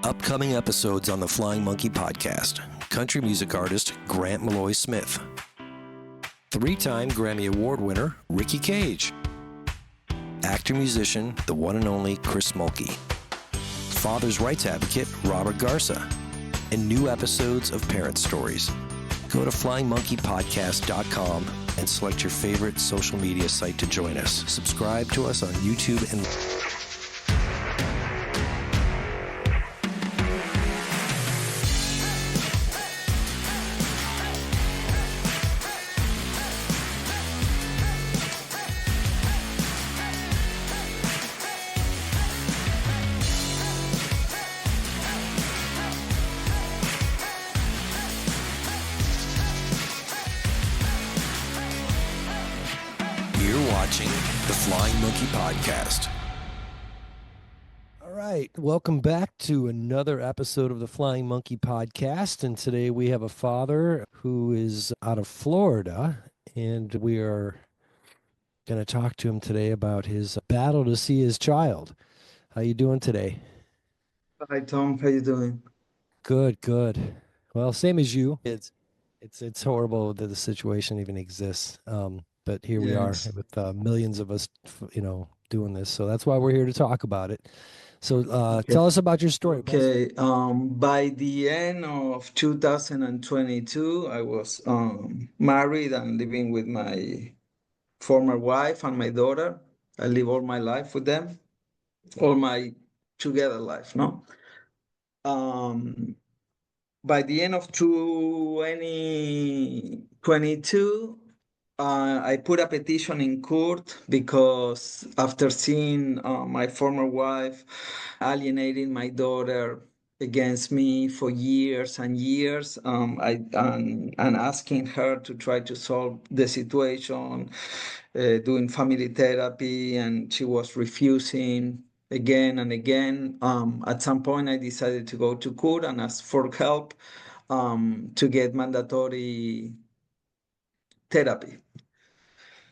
Upcoming episodes on the Flying Monkey podcast. Country music artist Grant Malloy Smith. 3-time Grammy Award winner Ricky Cage. Actor-musician, the one and only Chris Mulkey. Father's rights advocate Robert Garza. And new episodes of Parent Stories. Go to flyingmonkeypodcast.com and select your favorite social media site to join us. Subscribe to us on YouTube and... the Flying Monkey Podcast. All right, welcome back to another episode of the Flying Monkey Podcast, and today we have a father who is out of Florida, and we are going to talk to him today about his battle to see his child. How you doing today? Hi Tom, how you doing? Good. Well, same as you. It's horrible that the situation even exists. But here we are Yes. with millions of us, doing this. So that's why we're here to talk about it. So Okay. tell us about your story. Okay. By the end of 2022, I was married and living with my former wife and my daughter. I live all my life with them, all my together life, no? By the end of 2022, I put a petition in court because after seeing my former wife alienating my daughter against me for years and years, and asking her to try to solve the situation, doing family therapy, and she was refusing again and again. At some point, I decided to go to court and ask for help to get mandatory therapy.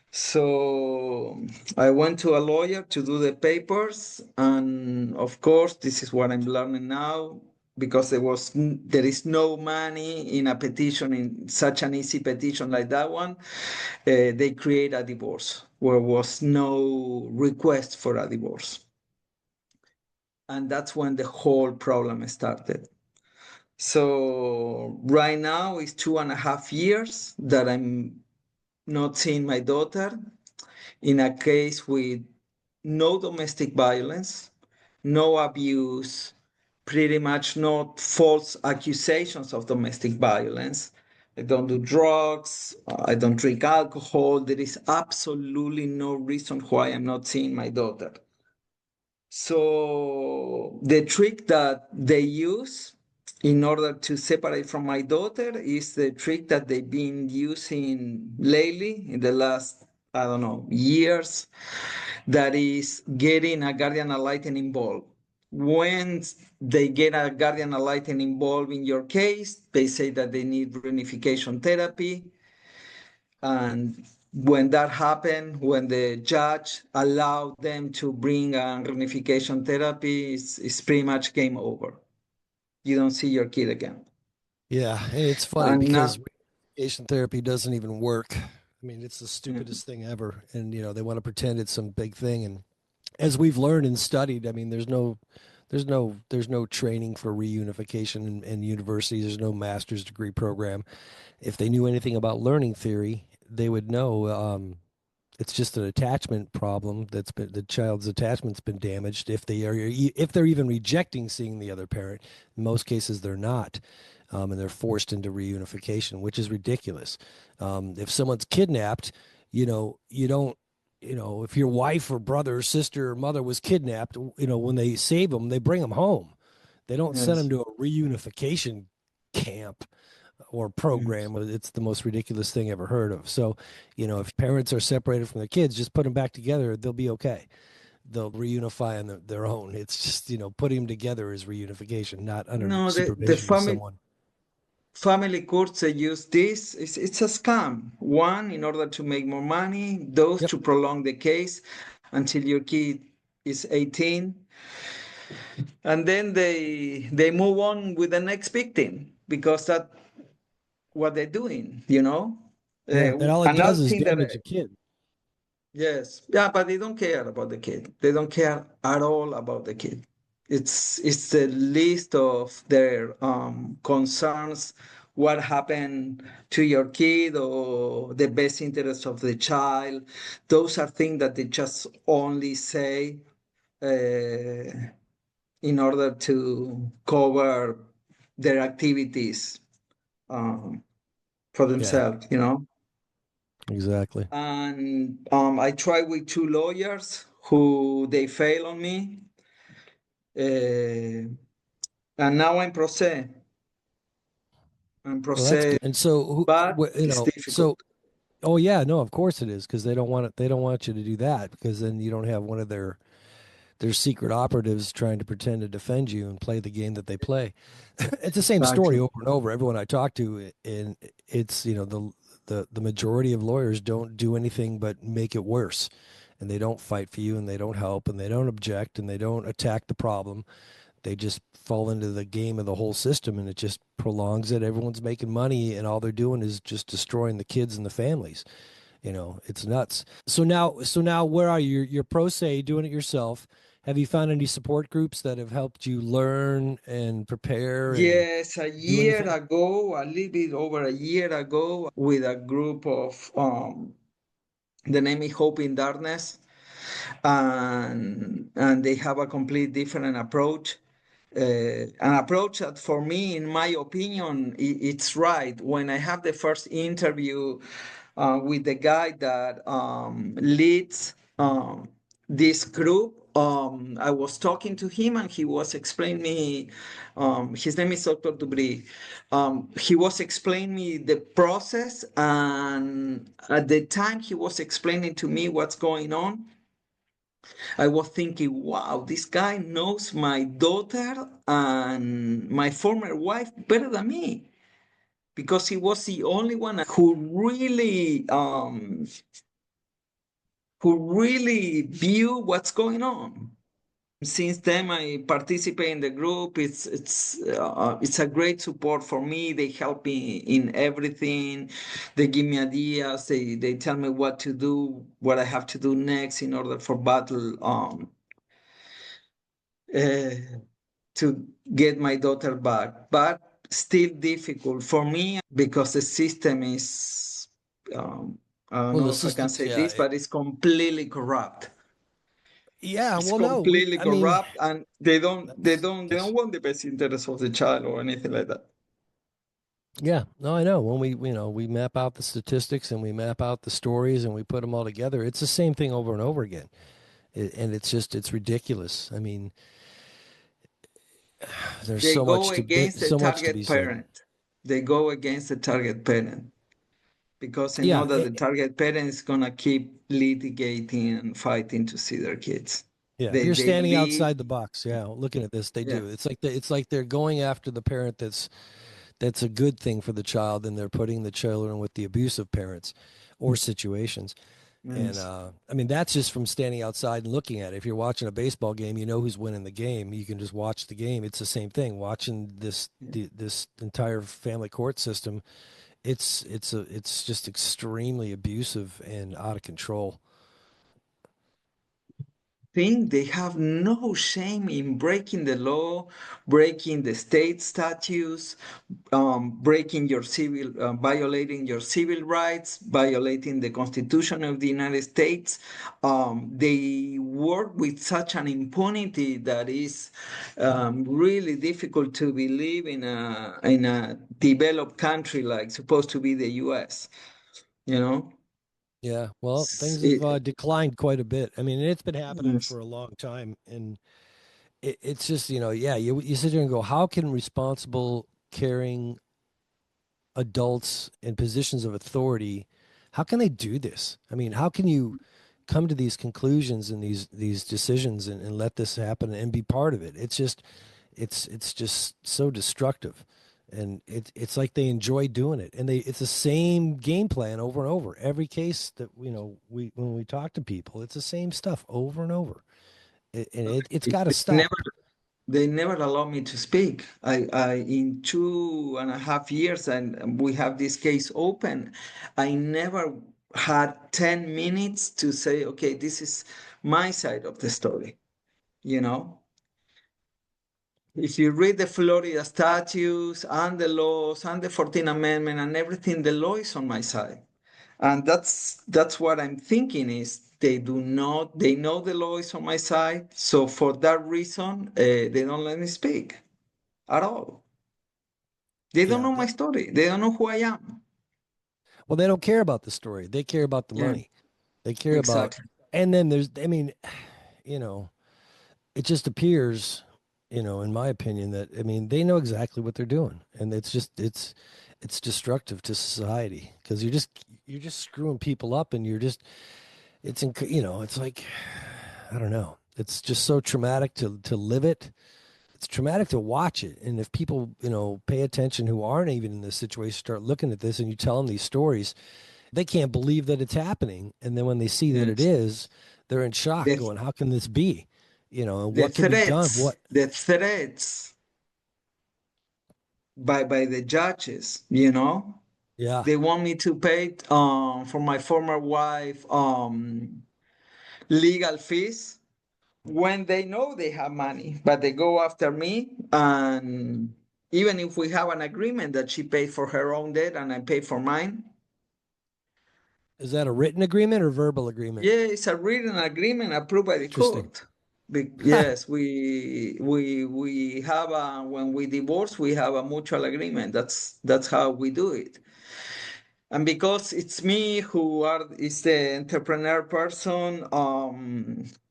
So I went to a lawyer to do the papers, and of course, this is what I'm learning now. Because there is no money in a petition, in such an easy petition like that one, they create a divorce where was no request for a divorce. And that's when the whole problem started. So right now it's 2.5 years that I'm not seeing my daughter, in a case with no domestic violence, no abuse, pretty much no false accusations of domestic violence. I don't do drugs, I don't drink alcohol. There is absolutely no reason why I'm not seeing my daughter. So the trick that they use in order to separate from my daughter is the trick that they've been using lately in the last, I don't know, years, that is getting a guardian ad litem involved. When they get a guardian ad litem involved in your case, they say that they need reunification therapy. And when that happened, when the judge allowed them to bring a reunification therapy, it's pretty much game over. You don't see your kid again. Yeah, it's funny And because now, reunification therapy doesn't even work. I mean, it's the stupidest thing ever, and they want to pretend it's some big thing. And as we've learned and studied, I mean, there's no training for reunification in universities. There's no master's degree program. If they knew anything about learning theory, they would know it's just an attachment problem. The child's attachment's been damaged. If they're even rejecting seeing the other parent, in most cases they're not, and they're forced into reunification, which is ridiculous. If someone's kidnapped, you don't. If your wife or brother or sister or mother was kidnapped, when they save them, they bring them home. They don't send them yes, to a reunification camp or program. It's the most ridiculous thing ever heard of. So, if parents are separated from their kids, just put them back together. They'll be okay. They'll reunify on their own. It's just, putting them together is reunification, not under no, the supervision of someone. family courts, they use this. It's a scam. One, in order to make more money, those Yep. to prolong the case until your kid is 18. and then they move on with the next victim because that what they're doing, you know. Yeah, and all it Another does is thing that damage a kid. yes, yeah, but they don't care about the kid. They don't care at all about the kid. It's the list of their concerns, what happened to your kid or the best interest of the child. Those are things that they just only say in order to cover their activities um, for Yeah, themselves, you know. exactly. And I tried with two lawyers who they fail on me, and now I'm process. I'm Well, that's process, good. And so, but it's difficult. so, oh yeah, no, of course it is because they don't want it. They don't want you to do that because then you don't have one of their secret operatives trying to pretend to defend you and play the game that they play. It's the same story Exactly. over and over. Everyone I talk to, and it's the majority of lawyers don't do anything but make it worse, and they don't fight for you, and they don't help, and they don't object, and they don't attack the problem. They just fall into the game of the whole system, and it just prolongs it. Everyone's making money, and all they're doing is just destroying the kids and the families. It's nuts. So now where are you? You're pro se doing it yourself. Have you found any support groups that have helped you learn and prepare and Yes, a do year anything? ago, a little bit over a year ago, with a group of the name is Hope in Darkness, and they have a complete different approach. An approach that, for me, in my opinion, it's right. When I have the first interview with the guy that leads this group, I was talking to him and he was explaining me. His name is Dr. Dubry. He was explaining me the process, and at the time he was explaining to me what's going on, I was thinking, wow, this guy knows my daughter and my former wife better than me, because he was the only one who really view what's going on. Since then, I participate in the group. It's a great support for me. They help me in everything. They give me ideas. They tell me what to do, what I have to do next in order for battle. Uh, to get my daughter back, but still difficult for me because the system is, um, I don't Well, know the if I can systems, say yeah, this, but it's completely corrupt. yeah. It's Well, no, we, completely I mean, corrupt, and they don't, they that's don't, they that's don't want the best interest of the child or anything like that. yeah. No, I know. When we map out the statistics and we map out the stories and we put them all together, it's the same thing over and over again, and it's ridiculous. I mean, there's They go against the so much to be target said. parent. They go against the target parent because they know Yeah, that the target parent is gonna keep litigating and fighting to see their kids. yeah. If They you're they standing live, outside the box, yeah, looking at this, they yeah. do. It's like they're going after the parent that's a good thing for the child, and they're putting the children with the abusive parents or situations. And Yes. I mean, that's just from standing outside and looking at it. If you're watching a baseball game, you know who's winning the game. You can just watch the game. It's the same thing. Watching this entire family court system, it's just extremely abusive and out of control. Think they have no shame in breaking the law, breaking the state statutes, breaking your violating your civil rights, violating the Constitution of the United States. They work with such an impunity that is really difficult to believe in a developed country like supposed to be the U.S. You know. Yeah, well, It's- things have it- declined quite a bit. I mean, it's been happening yes. for a long time, and it's just yeah, you sit there and go, how can responsible, caring adults in positions of authority, how can they do this? I mean, how can you come to these conclusions and these decisions and let this happen and be part of it? It's just so destructive. And it's like they enjoy doing it, and it's the same game plan over and over. Every case that we when we talk to people, it's the same stuff over and over. And it's got to It's never stop. they never allow me to speak. In 2.5 years, and we have this case open, I never had 10 minutes to say, okay, this is my side of the story, you know? If you read the Florida statutes and the laws and the 14th Amendment and everything, the law is on my side. And that's what I'm thinking is they know the law is on my side. So for that reason, they don't let me speak at all. They don't Yeah. know my story. They don't know who I am. Well, they don't care about the story. They care about the Yeah, money. They care about, exactly. and then there's, I mean, you know, it just appears, in my opinion, that I mean, they know exactly what they're doing, and it's destructive to society because you're just screwing people up, and it's like, I don't know, it's just so traumatic to live it. It's traumatic to watch it, and if people pay attention who aren't even in this situation start looking at this, and you tell them these stories, they can't believe that it's happening. And then when they see that it Yes. is, they're in shock, The, going, "How can this be?" And the what can be done? threats, What? the threats by the judges. Yeah. They want me to pay for my former wife legal fees when they know they have money, but they go after me. And even if we have an agreement that she paid for her own debt and I pay for mine, Is that a written agreement or verbal agreement? yeah, it's a written agreement approved by the Interesting. court. Yes, we have when we divorce, we have a mutual agreement. That's how we do it. And because it's me who is the entrepreneur person,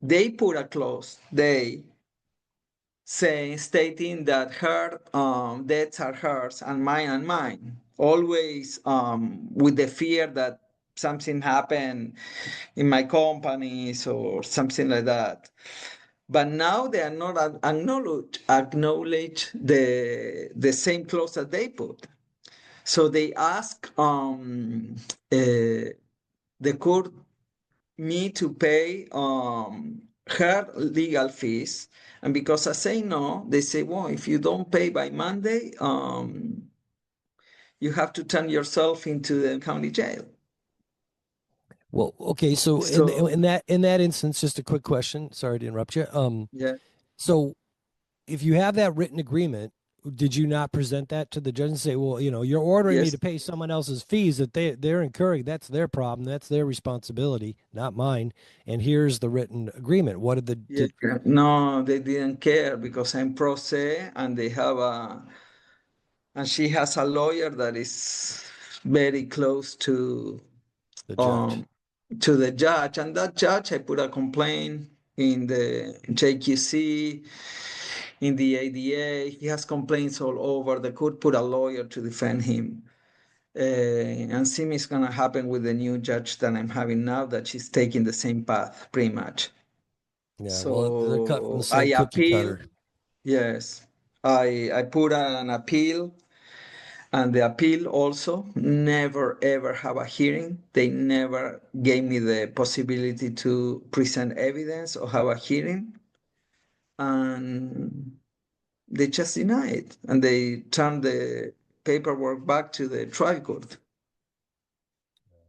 they put a clause. They saying stating that her debts are hers and mine. Always with the fear that something happened in my companies or something like that. But now they are not acknowledge the same clause that they put. So they ask the court me to pay her legal fees. And because I say no, they say, well, if you don't pay by Monday, you have to turn yourself into the county jail. Well, okay. So in So, in that in that instance, just a quick question. Sorry to interrupt you. yeah, So if you have that written agreement, did you not present that to the judge and say, well, you're ordering me yes, to pay someone else's fees that they're incurring? That's their problem. That's their responsibility, not mine. And here's the written agreement. What did the yes. No, they didn't care because I'm pro se and they have and she has a lawyer that is very close the judge? um, to the judge, and that judge I put a complaint in the JQC, in the ADA. He has complaints all over. The court put a lawyer to defend him. And same is gonna happen with the new judge that I'm having now, that she's taking the same path pretty much. Yeah. Well, they're cut from the So I same cookie appeal. cutter. Yes, I put an appeal, and the appeal also never ever have a hearing. They never gave me the possibility to present evidence or have a hearing. And they just deny it. And they turn the paperwork back to the trial court.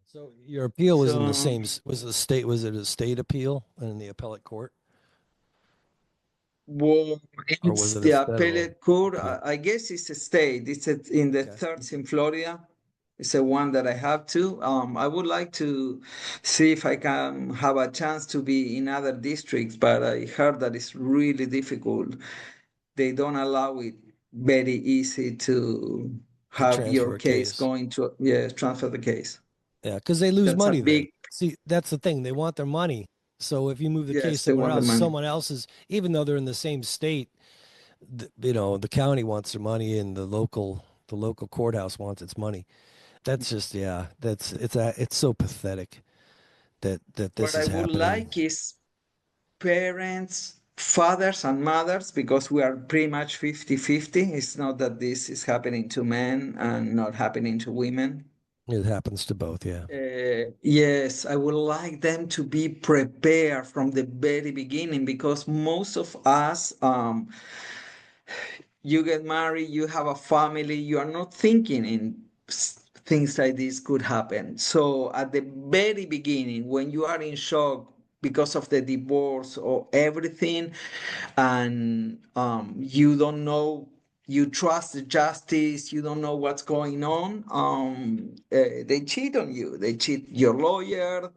So your appeal was in the So, same, was it a state appeal in the appellate court, well, or was it's it a the federal appellate court. appeal? I guess it's a state. In the Okay. third in Florida. It's a one that I have to. I would like to see if I can have a chance to be in other districts, but I heard that it's really difficult. They don't allow it very easy to To have your transfer a case case. going to, yes, transfer the case. Yeah, because they lose That's a money then. big, See, that's the thing. They want their money. So if you move the case yes, they somewhere want the else, money. someone else's, even though they're in the same state, the county wants their money, and the local courthouse wants its money. That's just, yeah, it's so pathetic that What this I is would happening. like is parents, fathers, and mothers, because we are pretty much 50-50. It's not that this is happening to men and not happening to women. It happens to both, yeah. Yes, I would like them to be prepared from the very beginning, because most of us you get married, you have a family, you are not thinking in things like this could happen. So at the very beginning, when you are in shock because of the divorce or everything, and you don't know, you trust the justice, you don't know what's going on, they cheat on you, they cheat your lawyer,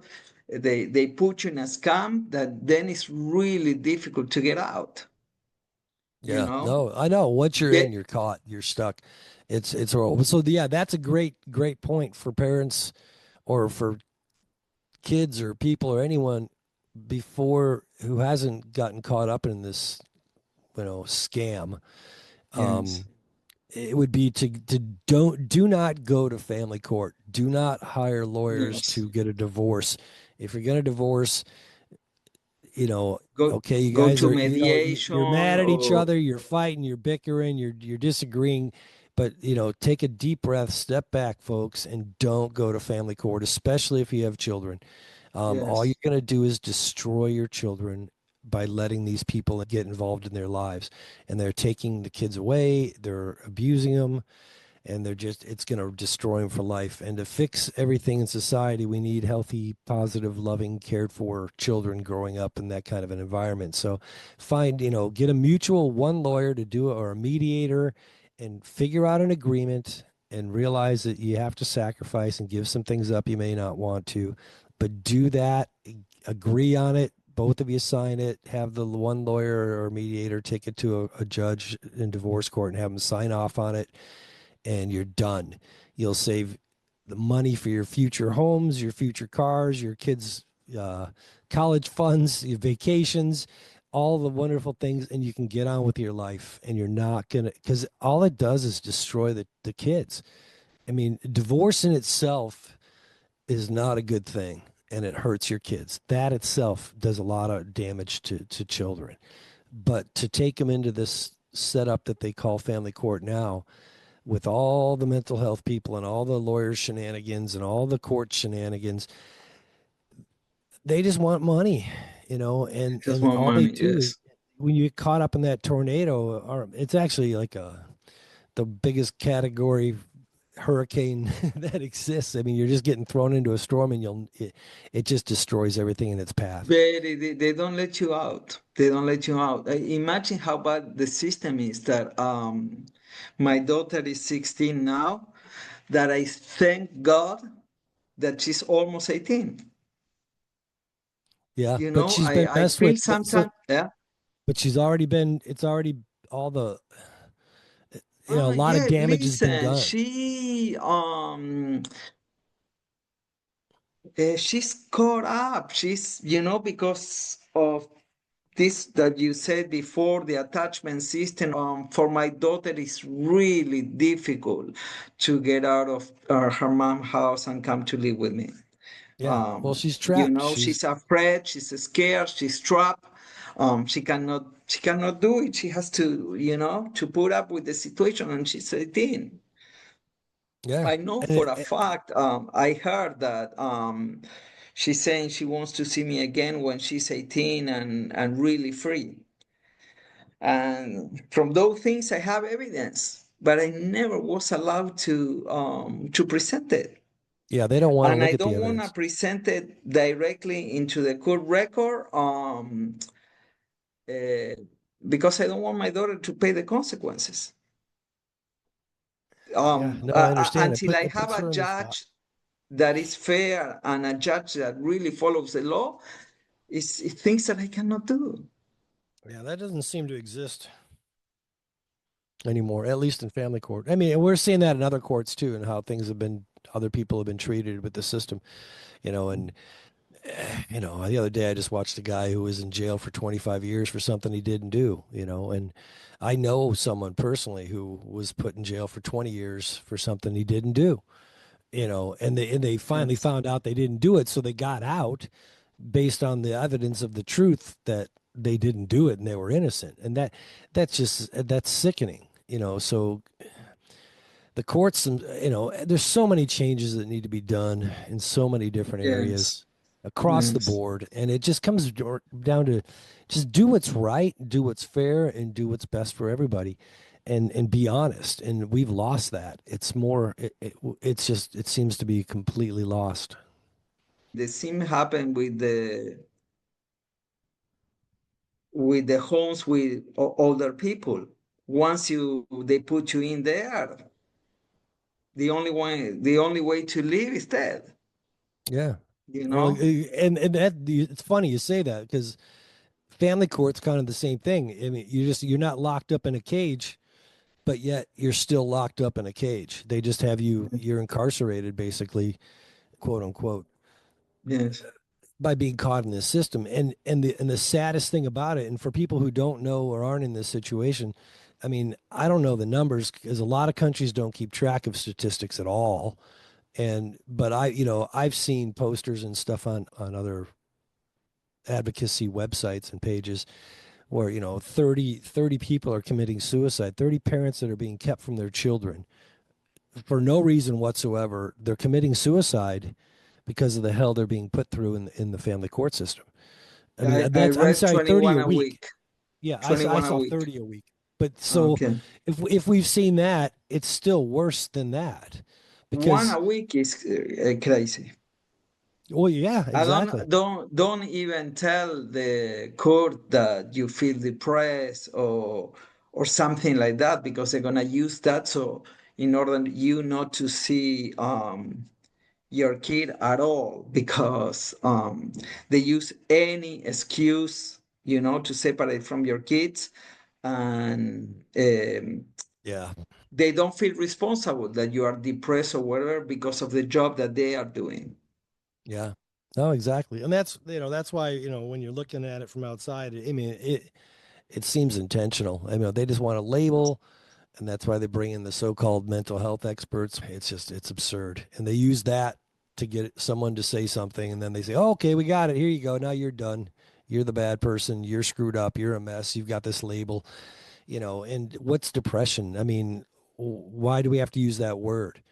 they put you in a scam that then it's really difficult to get out, you Yeah, know? no, I know. Once you're Yeah. in, you're caught. You're stuck. It's horrible. So yeah, that's a great point for parents or for kids or people or anyone before who hasn't gotten caught up in this, scam. Yes. Um, it would be to do not go to family court. Do not hire lawyers Yes. to get a divorce. If you're going to divorce, you know, Go okay, you go guys to are, you're mediation mad at each or other, you're fighting, you're bickering, you're disagreeing, but take a deep breath, step back, folks, and don't go to family court, especially if you have children. All you're yes. going to do is destroy your children by letting these people get involved in their lives, and they're taking the kids away, they're abusing them, and it's going to destroy them for life. And to fix everything in society, we need healthy, positive, loving, cared for children growing up in that kind of an environment. So get a mutual one lawyer to do it, or a mediator, and figure out an agreement, and realize that you have to sacrifice and give some things up you may not want to, but do that, agree on it, both of you sign it, have the one lawyer or mediator take it to a judge in divorce court and have them sign off on it, and you're done. You'll save the money for your future homes, your future cars, your kids' uh, college funds, your vacations, all the wonderful things, and you can get on with your life. And you're not gonna, because all it does is destroy the kids. I mean, divorce in itself is not a good thing, and it hurts your kids. That itself does a lot of damage to children. But to take them into this setup that they call family court now, with all the mental health people and all the lawyers shenanigans and all the court shenanigans, they just want money, and Just and more all they money. do is, Yes. when you get caught up in that tornado, or it's actually like the biggest category hurricane that exists. I mean, you're just getting thrown into a storm, and it just destroys everything in its path. They don't let you out. They don't let you out. Imagine how bad the system is that my daughter is 16 now, that I thank God that she's almost 18. Yeah, You but know, she's been I messed feel with, but sometimes, yeah. she's already been, it's already, all the, a lot of Yeah, damage has been listen, done. she's caught up. She's, because of this that you said before, the attachment system, for my daughter is really difficult to get out of her mom's house and come to live with me. Yeah, well, she's trapped. She's afraid, she's scared, she's trapped. She cannot do it. She has to, to put up with the situation, and she's 18. Yeah, I know and for a fact, I heard that she's saying she wants to see me again when she's 18 and really free. And from those things, I have evidence, but I never was allowed to present it. yeah, they don't want to And look I at the don't want to evidence. present it directly into the court record, uh, because I don't want my daughter to pay the consequences. Yeah, no, I understand. Until I It have puts a her in the spot. judge that is fair and a judge that really follows the law, is things that I cannot do. Yeah, that doesn't seem to exist anymore, at least in family court. I mean, we're seeing that in other courts too, and how things have been, other people have been treated with the system, and the other day I just watched a guy who was in jail for 25 years for something he didn't do, and I know someone personally who was put in jail for 20 years for something he didn't do, and they finally Yes. found out they didn't do it, so they got out based on the evidence of the truth that they didn't do it and they were innocent. And that's sickening, so the courts, and there's so many changes that need to be done in so many different areas Yes. across the Yes. board, and it just comes down to just do what's right, do what's fair, and do what's best for everybody. and be honest. And we've lost that. It's more it's just it seems to be completely lost. The same happened with the homes with older people. Once they put you in there, the only way to live is death, Yeah. you Well, know? and that it's funny you say that because family court's kind of the same thing. I mean, you're not locked up in a cage, but yet you're still locked up in a cage. They just have you're incarcerated basically, quote unquote, Yes. by being caught in this system. And the saddest thing about it, and for people who don't know or aren't in this situation, I mean, I don't know the numbers because a lot of countries don't keep track of statistics at all. And but I've seen posters and stuff on other advocacy websites and pages where 30 people are committing suicide, 30 parents that are being kept from their children for no reason whatsoever. They're committing suicide because of the hell they're being put through in the family court system. I mean, I I'm read sorry, 30 21 a a week. week, Yeah, I 21 a saw week. 30 a week. But so Okay. if we've seen that, it's still worse than that One because, a week is crazy. well, yeah, I exactly. don't even tell the court that you feel depressed or something like that because they're gonna use that so in order you not to see your kid at all because they use any excuse to separate from your kids and Yeah. they don't feel responsible that you are depressed or whatever because of the job that they are doing. Yeah. No, exactly. And that's why, when you're looking at it from outside, I mean, it seems intentional. I mean, they just want to label, and that's why they bring in the so-called mental health experts. It's absurd. And they use that to get someone to say something, and then they say, "Oh, okay, we got it. Here you go. Now you're done. You're the bad person. You're screwed up. You're a mess. You've got this label." And what's depression? I mean, why do we have to use that word?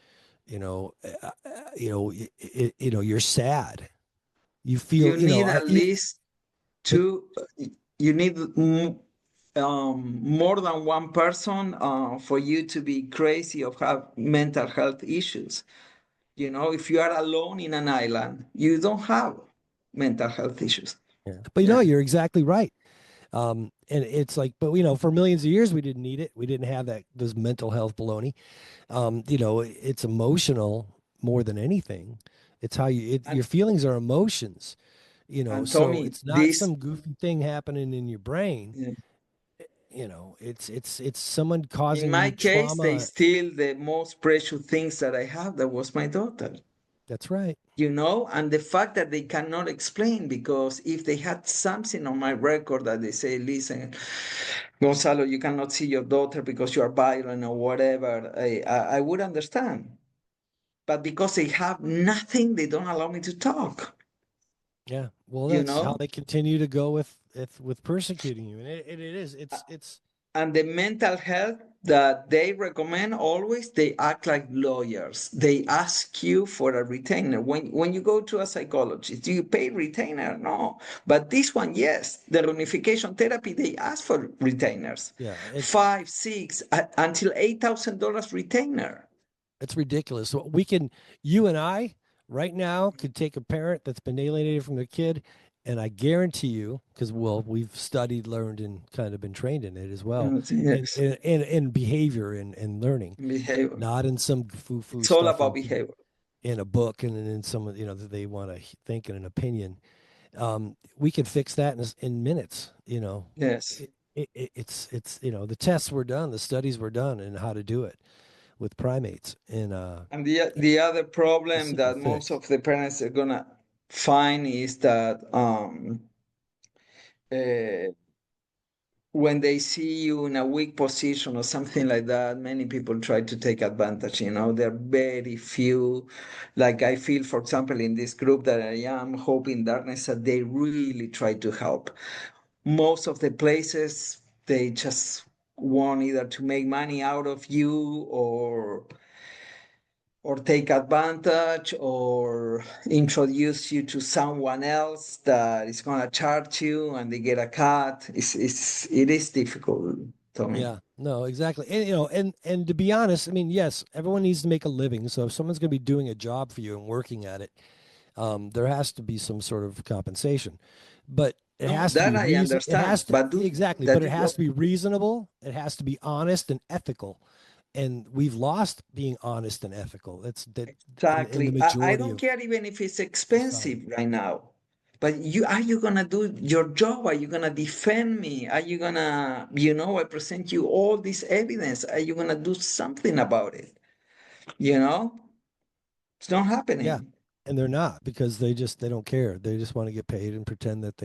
You're sad. You You feel, need at least two, you need more than one person for you to be crazy or have mental health issues. If you are alone in an island, you don't have mental health issues. yeah. But Yeah. you're exactly right. And it's like, but for millions of years we didn't need it. We didn't have those mental health baloney. It's emotional more than anything. It's how And, your feelings are emotions. and So Tommy, it's not some goofy thing happening in your brain. yeah, It's someone in causing my you case, they trauma. steal the most precious things that I have. That was my daughter. That's right. And the fact that they cannot explain because if they had something on my record that they say, listen, Gonzalo, you cannot see your daughter because you are violent or whatever, I would understand. But because they have nothing, they don't allow me to talk, Yeah. Well, you that's how know? they continue to go with persecuting you. And it is. It's And the mental health that they recommend always, they act like lawyers. They ask you for a retainer. When you go to a psychologist, do you pay retainer? No. But this one, yes. The reunification therapy, they ask for retainers. yeah. Five, six, until $8,000 retainer. It's ridiculous. So you and I, right now, could take a parent that's been alienated from their kid, and I guarantee you, because we've studied, learned, and kind of been trained in it as well, Yes. in behavior and learning, Behavior. not in some foo-foo It's all stuff about behavior. in a book and in some that they want to think in an opinion. We could fix that in minutes. Yes. It's the tests were done, the studies were done, and how to do it with primates, and And the other a problem simple that most fix. of the parents are gonna find is that uh, when they see you in a weak position or something like that, many people try to take advantage. There are very few. Like I feel, for example, in this group that I am, Hope in Darkness, that they really try to help. Most of the places, they just want either to make money out of you or take advantage or introduce you to someone else that is going to charge you and they get a cut. It is difficult, Tommy. Yeah, no, exactly. And and to be honest, I mean, yes, everyone needs to make a living. So if someone's going to be doing a job for you and working at it, there has to be some sort of compensation. But it No, has to that be I reason. It understand, has to but do exactly, that but it is has to be reasonable. It has to be honest and ethical. And we've lost being honest and ethical. That's that in the exactly. I majority don't of care even if it's society. expensive right now. But you gonna do your job? Are you gonna defend me? Are you gonna, I present you all this evidence. Are you gonna do something about it? You know, it's not Yeah. happening. And they're not because they don't care. They just want to get paid and pretend that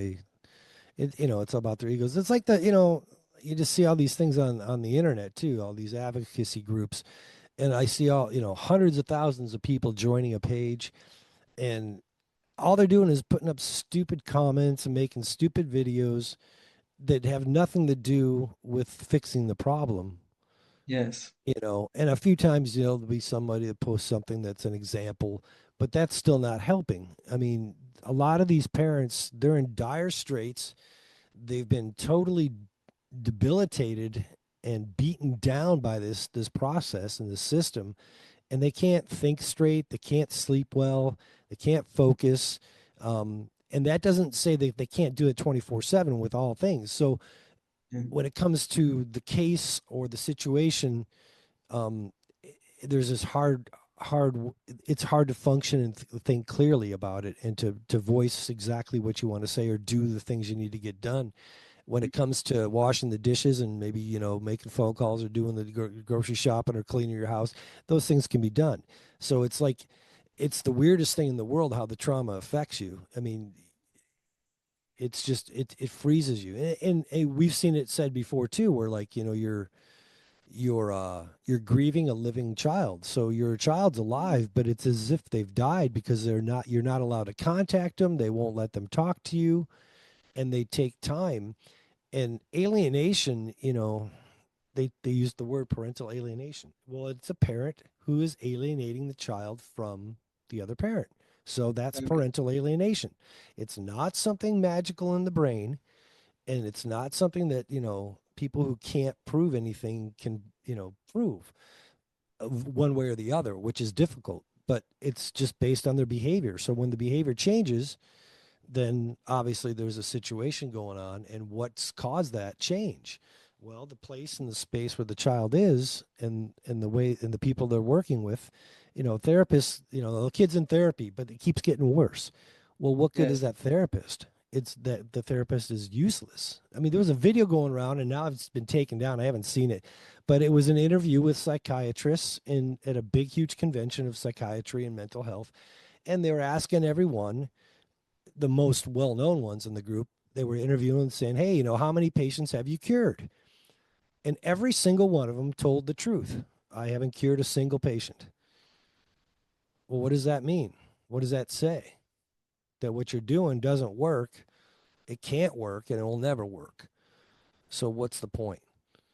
it's about their egos. It's like you just see all these things on the internet too, all these advocacy groups, and I see all hundreds of thousands of people joining a page, and all they're doing is putting up stupid comments and making stupid videos that have nothing to do with fixing the problem. Yes. And a few times there'll be somebody that posts something that's an example, but that's still not helping. I mean, a lot of these parents, they're in dire straits. They've been totally debilitated and beaten down by this process and this system, and they can't think straight, they can't sleep well, they can't focus, and that doesn't say that they can't do it 24/7 with all things. So Mm. when it comes to the case or the situation, um, there's this hard it's hard to function and think clearly about it, and to voice exactly what you want to say or do the things you need to get done. When it comes to washing the dishes and maybe making phone calls or doing the grocery shopping or cleaning your house, those things can be done. So it's like it's the weirdest thing in the world how the trauma affects you. I mean, it's just it freezes you. And we've seen it said before too, where like you're grieving a living child. So your child's alive, but it's as if they've died because you're not allowed to contact them. They won't let them talk to you, and they take time. And alienation, they use the word parental alienation. Well, it's a parent who is alienating the child from the other parent. So that's Okay. parental alienation. It's not something magical in the brain, and it's not something that, people who can't prove anything can, prove one way or the other, which is difficult, but it's just based on their behavior. So when the behavior changes, then obviously there's a situation going on. And what's caused that change? Well, the place and the space where the child is, and the way and the people they're working with, therapists, the kid's in therapy, but it keeps getting worse. Well, what good is Yes. that therapist? It's that the therapist is useless. I mean, there was a video going around, and now it's been taken down. I haven't seen it, but it was an interview with psychiatrists at a big, huge convention of psychiatry and mental health, and they were asking everyone, the most well-known ones in the group, they were interviewing saying, hey, how many patients have you cured? And every single one of them told the truth. I haven't cured a single patient. Well, what does that mean? What does that say? That what you're doing doesn't work, it can't work, and it will never work. So what's the point?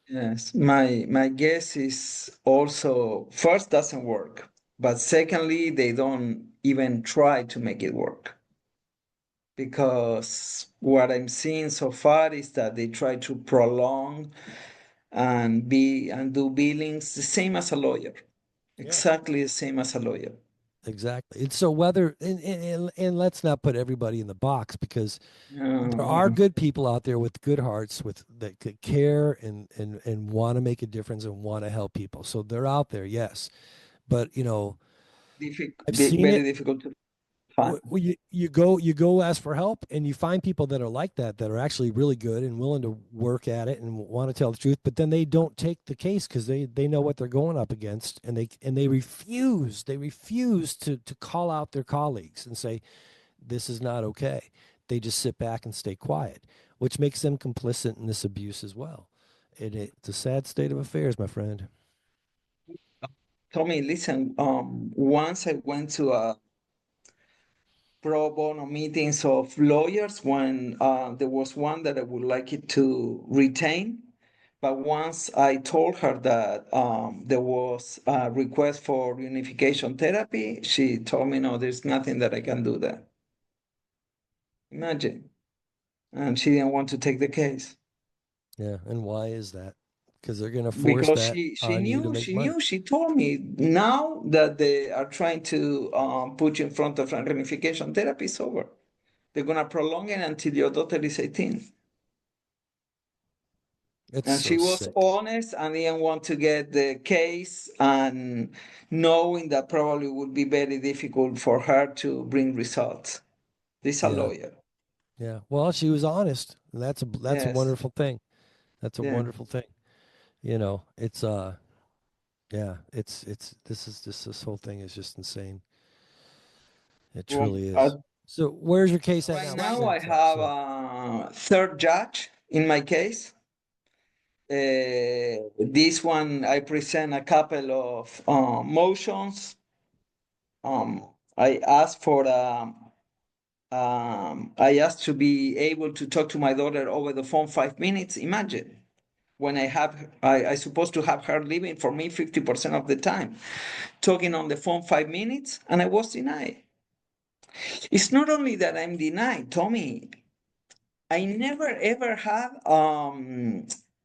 Yes. My guess is also first doesn't work, but secondly, they don't even try to make it work. Because what I'm seeing so far is that they try to prolong and do billings the same as a lawyer, Yeah, exactly the same as a lawyer. exactly. And so whether and let's not put everybody in the box, because there No, are good people out there with good hearts, with that could care and want to make a difference and want to help people. So they're out there, yes. But I've seen very it. difficult to find. You go ask for help, and you find people that are like that are actually really good and willing to work at it and want to tell the truth, but then they don't take the case because they know what they're going up against, and they refuse to call out their colleagues and say this is not okay. They just sit back and stay quiet, which makes them complicit in this abuse as well. It's a sad state of affairs, my friend. Tommy, listen, once I went to a pro bono meetings of lawyers when there was one that I would like it to retain. But once I told her that there was a request for unification therapy, she told me, no, there's nothing that I can do there. Imagine. And she didn't want to take the case. Yeah, and why is that? because they're going to force Because that she on you to knew, make money. she told me now that they are trying to put you in front of a reunification therapy is over. They're gonna prolong it until your daughter is 18. It's And so she was sick. honest and didn't want to get the case, and knowing that probably would be very difficult for her to bring results. This a Yeah. lawyer. Yeah. Well, she was honest. And that's a Yes. wonderful thing. That's a Yeah. wonderful thing. It's yeah, it's this is just this whole thing is just insane. It Well, truly is. So where's your case at right now? What now I state's that? have So a third judge in my case. This one I present a couple of motions. I asked for I asked to be able to talk to my daughter over the phone 5 minutes. Imagine when I supposed to have her living for me 50% of the time, talking on the phone 5 minutes, and I was denied. It's not only that I'm denied, Tommy. I never ever had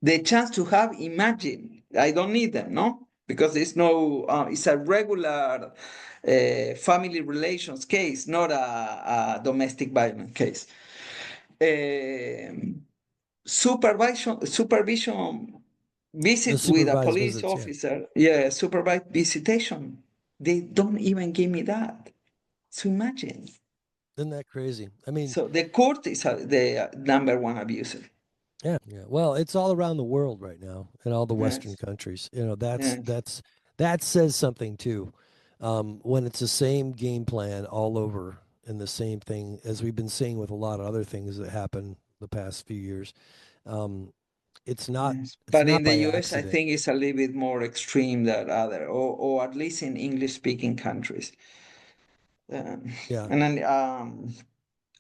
the chance to have Imagine. I don't need them, no, because it's no. It's a regular family relations case, not a domestic violence case. Um, supervision the visit with a supervised police visits, yeah. officer. Yeah, supervised visitation. They don't even give me that. So imagine. Isn't that crazy? I mean, So the court is the number one abuser. yeah, yeah. Well, it's all around the world right now in all the Western Yes, countries. That's yes. that's that says something too. When it's the same game plan all over and the same thing as we've been seeing with a lot of other things that happen the past few years. Um, it's not Yes. it's But in not the by US, I accident. think it's a little bit more extreme than other, or at least in English-speaking countries. Um, Yeah. and then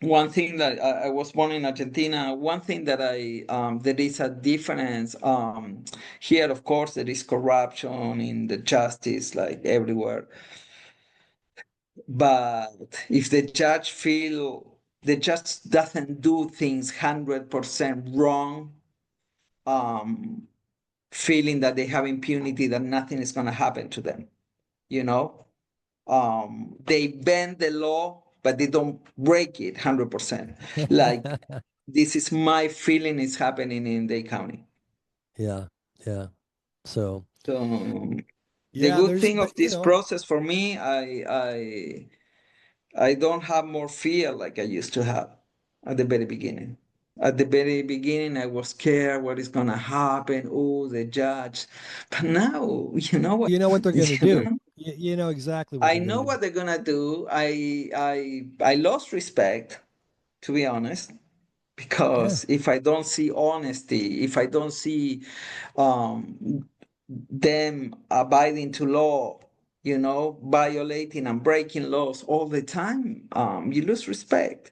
one thing that I was born in Argentina, one thing that there is a difference here, of course, there is corruption in the justice like everywhere. But if the judge doesn't do things 100% wrong, um, feeling that they have impunity, that nothing is going to happen to them, you know? They bend the law, but they don't break it 100%. Like this is my feeling is happening in Dade County. Yeah. Yeah. So, So the yeah, good there's thing but of this process for me, I don't have more fear like I used to have at the very beginning. At the very beginning, I was scared what is gonna happen. Oh, the judge. But now, you know what? you know what they're going to You do. know, You know exactly what I they're going know to do. what they're gonna do. I lost respect, to be honest, Yeah. because if I don't see honesty, if I don't see them abiding to law, violating and breaking laws all the time, you lose respect.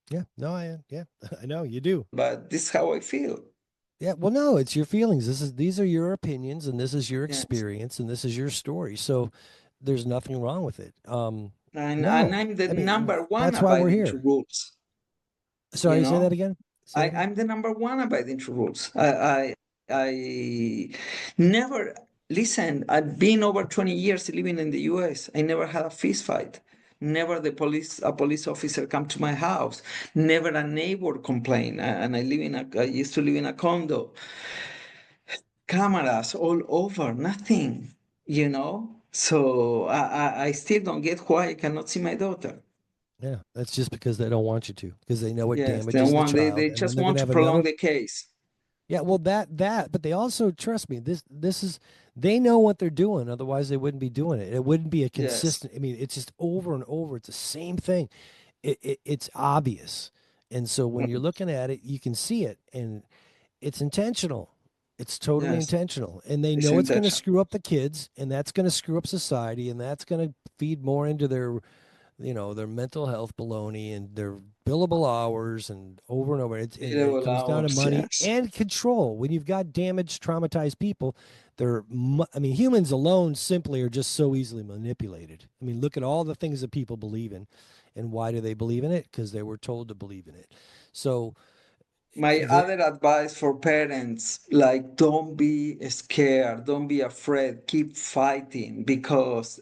Yeah. No, yeah, I know you do. But this is how I feel. Yeah, well, no, it's your feelings. These are your opinions, and this is your Yes. experience, and this is your story. So there's nothing wrong with it. And No, I'm the I mean number one that's why we're abiding to here. rules, you Sorry, say that know? again. Say that again. I'm the number one abiding to rules. I never listen. I've been over 20 years living in the US. I never had a fist fight. Never a police officer come to my house. Never a neighbor complain. And I used to live in a condo. Cameras all over, nothing, So I still don't get why I cannot see my daughter. Yeah, that's just because they don't want you to, because they know it Yes, damages the child, they and then just they're want gonna to have prolong another. the case. Yeah, well, but they also trust me. This is they know what they're doing. Otherwise, they wouldn't be doing it. It wouldn't be a Yes. consistent. I mean, it's just over and over. It's the same thing. It's obvious, and so when you're looking at it, you can see it, and it's intentional. It's totally Yes, intentional, and they it's know it's going to intention. screw up the kids, and that's going to screw up society, and that's going to feed more into their mental health baloney and their billable hours and over. It Billable comes down to hours, money yes. and control. When you've got damaged, traumatized people, I mean, humans alone simply are just so easily manipulated. I mean, look at all the things that people believe in, and why do they believe in it? Because they were told to believe in it. So My other advice for parents, like, don't be scared, don't be afraid, keep fighting, because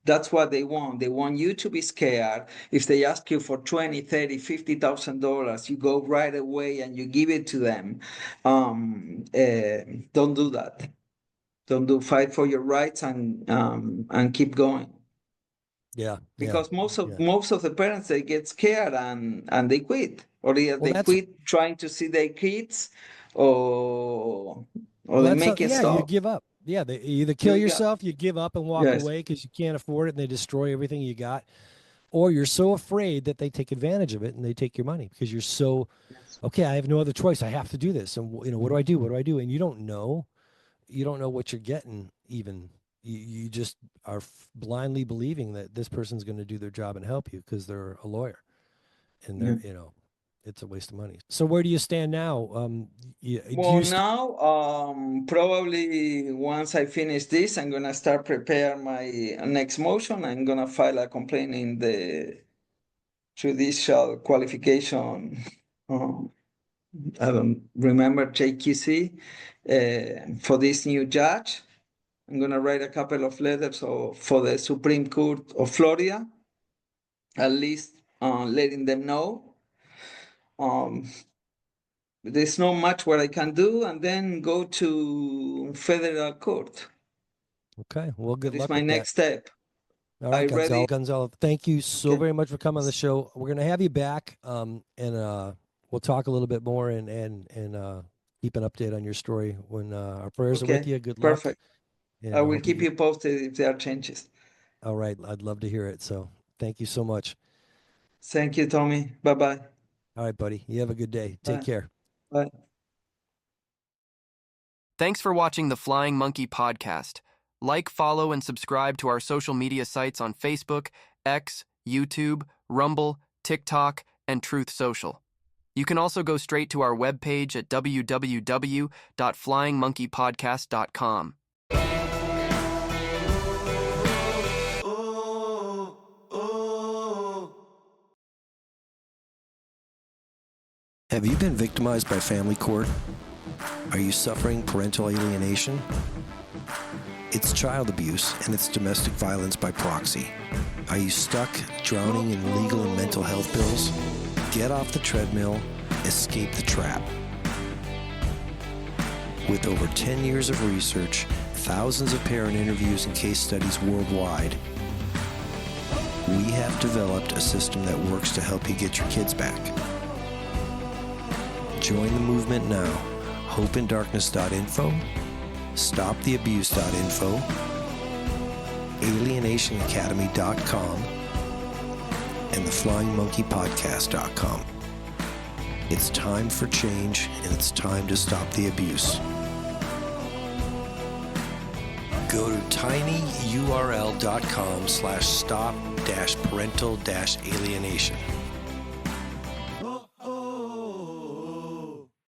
that's what they want. They want you to be scared. If they ask you for 20, 30, $50,000, you go right away and you give it to them. Don't do that. Don't do Fight for your rights and keep going. Yeah, Because yeah. most of the parents, they get scared and they quit, or they Well, that's quit trying to see their kids, or well, they that's make it yeah. You stop. give up. Yeah, they you either kill You got yourself, you give up and walk yes, away because you can't afford it, and they destroy everything you got, or you're so afraid that they take advantage of it and they take your money because you're so okay. I have no other choice. I have to do this, and what do I do? What do I do? And you don't know what you're getting. Even you just are blindly believing that this person's going to do their job and help you because they're a lawyer, and yeah. they're it's a waste of money. So where do you stand now? Do Well, you now, probably once I finish this, I'm gonna start prepare my next motion. I'm gonna file a complaint in the judicial qualification. Um, I don't remember, JQC, for this new judge. I'm gonna write a couple of letters for the Supreme Court of Florida, at least letting them know. Um, there's not much what I can do, and then go to federal court. okay? Well, That good is luck my with that. next step. All I right, ready? Gonzalo, thank you so Okay. very much for coming on the show. We're gonna have you back, and we'll talk a little bit more and keep an update on your story. When our prayers are with Okay. you, good luck, Perfect. I and I will hope you keep get. you posted if there are changes. All right, I'd love to hear it. So thank you so much. Thank you, Tommy. Bye bye. All right, buddy. You have a good day. Take Bye. care. Bye. Thanks for watching the Flying Monkey podcast. Like, follow, and subscribe to our social media sites on Facebook, X, YouTube, Rumble, TikTok, and Truth Social. You can also go straight to our webpage at www.flyingmonkeypodcast.com. Have you been victimized by family court? Are you suffering parental alienation? It's child abuse and it's domestic violence by proxy. Are you stuck drowning in legal and mental health bills? Get off the treadmill, escape the trap. With over 10 years of research, thousands of parent interviews and case studies worldwide, we have developed a system that works to help you get your kids back. Join the movement now. HopeInDarkness.info, StopTheAbuse.info, AlienationAcademy.com, and TheFlyingMonkeyPodcast.com. It's time for change, and it's time to stop the abuse. Go to tinyurl.com/stop-parental-alienation.